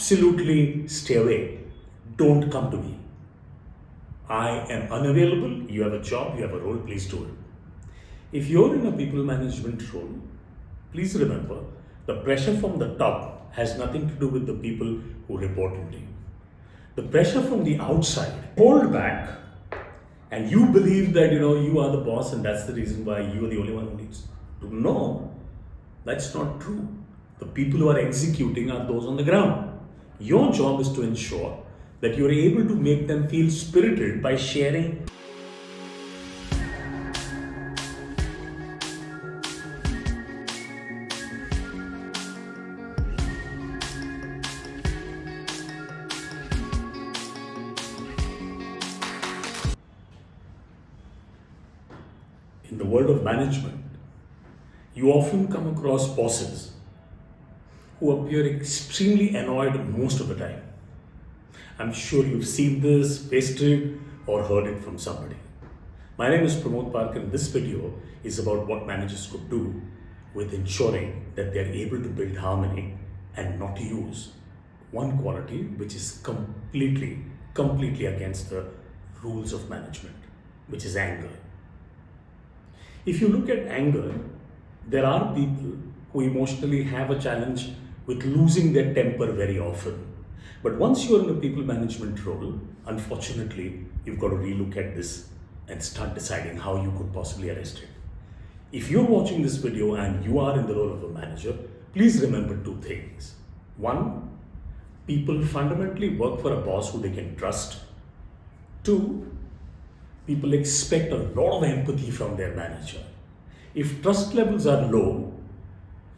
absolutely stay away. Don't come to me. I am unavailable. You have a job, you have a role, please do it. If you're in a people management role, please remember the pressure from the top has nothing to do with the people who report into you. The pressure from the outside, hold back, and you believe that you are the boss and that's the reason why you are the only one who needs to know. That's not true. The people who are executing are those on the ground. Your job is to ensure that you are able to make them feel spirited by sharing. In the world of management, you often come across bosses who appear extremely annoyed most of the time. I'm sure you've seen this, faced it, or heard it from somebody. My name is Pramod Park, and this video is about what managers could do with ensuring that they're able to build harmony and not use one quality which is completely against the rules of management, which is anger. If you look at anger, there are people who emotionally have a challenge with losing their temper very often. But once you're in a people management role, unfortunately, you've got to relook at this and start deciding how you could possibly arrest it. If you're watching this video and you are in the role of a manager, please remember two things. One, people fundamentally work for a boss who they can trust. Two, people expect a lot of empathy from their manager. If trust levels are low,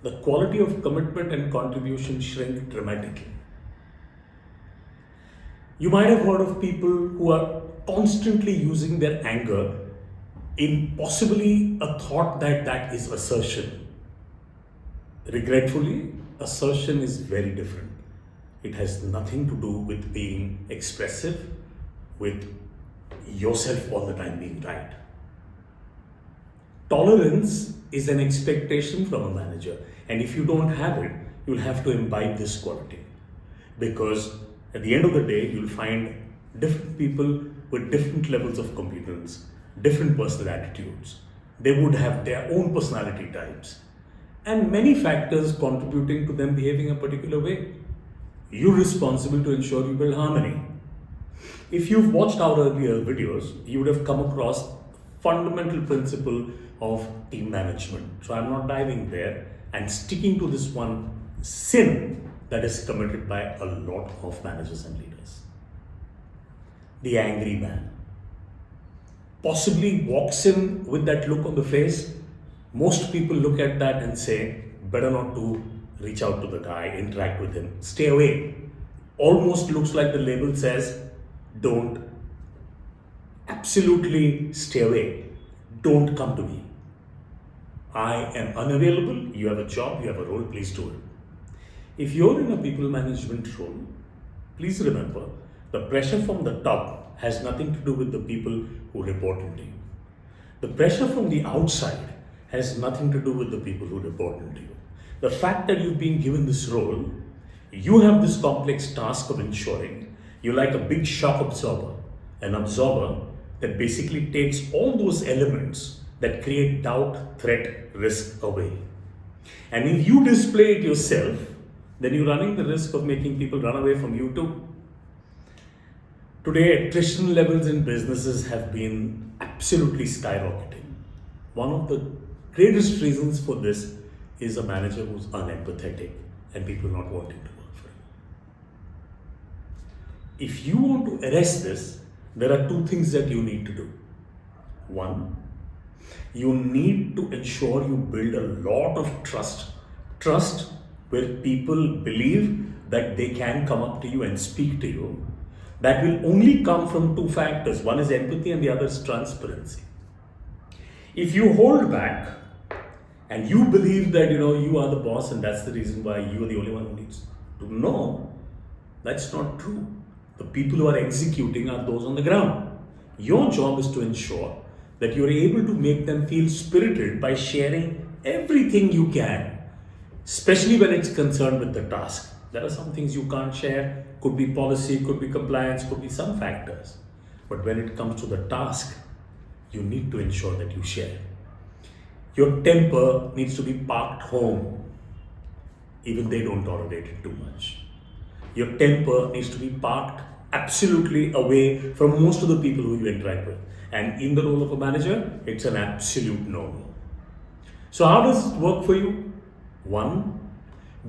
the quality of commitment and contribution shrink dramatically. You might have heard of people who are constantly using their anger in possibly a thought that that is assertion. Regretfully, assertion is very different. It has nothing to do with being expressive, with yourself all the time being right. Tolerance is an expectation from a manager, and if you don't have it, you'll have to imbibe this quality, because at the end of the day, you'll find different people with different levels of competence, different personal attitudes. They would have their own personality types and many factors contributing to them behaving a particular way. You're responsible to ensure you build harmony. If you've watched our earlier videos, you would have come across fundamental principle of team management. So I'm not diving there and sticking to this one sin that is committed by a lot of managers and leaders. The angry man possibly walks in with that look on the face. Most people look at that and say, better not to reach out to the guy, interact with him, stay away. Almost looks like the label says, don't. Absolutely stay away. Don't come to me. I am unavailable. You have a job, you have a role, please do it. If you're in a people management role, please remember the pressure from the top has nothing to do with the people who report into you. The pressure from the outside has nothing to do with the people who report into you. The fact that you've been given this role, you have this complex task of ensuring you're like a big shock absorber, an absorber that basically takes all those elements that create doubt, threat, risk away. And if you display it yourself, then you're running the risk of making people run away from you too. Today, attrition levels in businesses have been absolutely skyrocketing. One of the greatest reasons for this is a manager who's unempathetic and people not wanting to work for him. If you want to arrest this, there are two things that you need to do. One, you need to ensure you build a lot of trust. Trust where people believe that they can come up to you and speak to you. That will only come from two factors. One is empathy and the other is transparency. If you hold back and you believe that you are the boss and that's the reason why you are the only one who needs to know, that's not true. The people who are executing are those on the ground. Your job is to ensure that you're able to make them feel spirited by sharing everything you can, especially when it's concerned with the task. There are some things you can't share, could be policy, could be compliance, could be some factors. But when it comes to the task, you need to ensure that you share. Your temper needs to be parked home, even they don't tolerate it too much. Your temper needs to be parked absolutely away from most of the people who you interact with. And in the role of a manager, it's an absolute no-no. So how does it work for you? One,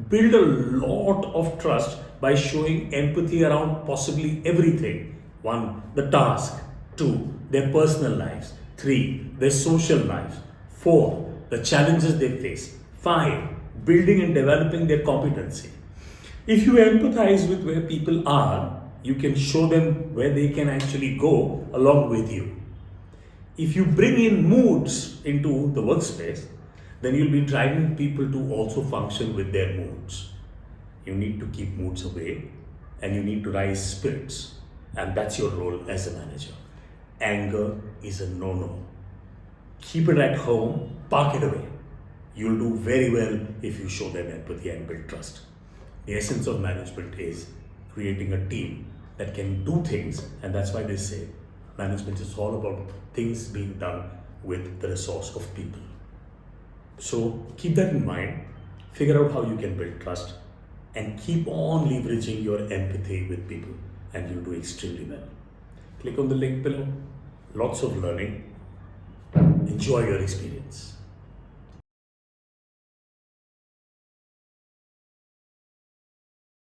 build a lot of trust by showing empathy around possibly everything. One, the task. Two, their personal lives. Three, their social lives. Four, the challenges they face. Five, building and developing their competency. If you empathize with where people are, you can show them where they can actually go along with you. If you bring in moods into the workspace, then you'll be driving people to also function with their moods. You need to keep moods away and you need to raise spirits. And that's your role as a manager. Anger is a no-no. Keep it at home, park it away. You'll do very well if you show them empathy and build trust. The essence of management is creating a team that can do things, and that's why they say management is all about things being done with the resource of people. So keep that in mind, figure out how you can build trust, and keep on leveraging your empathy with people, and you'll do extremely well. Click on the link below. Lots of learning. Enjoy your experience.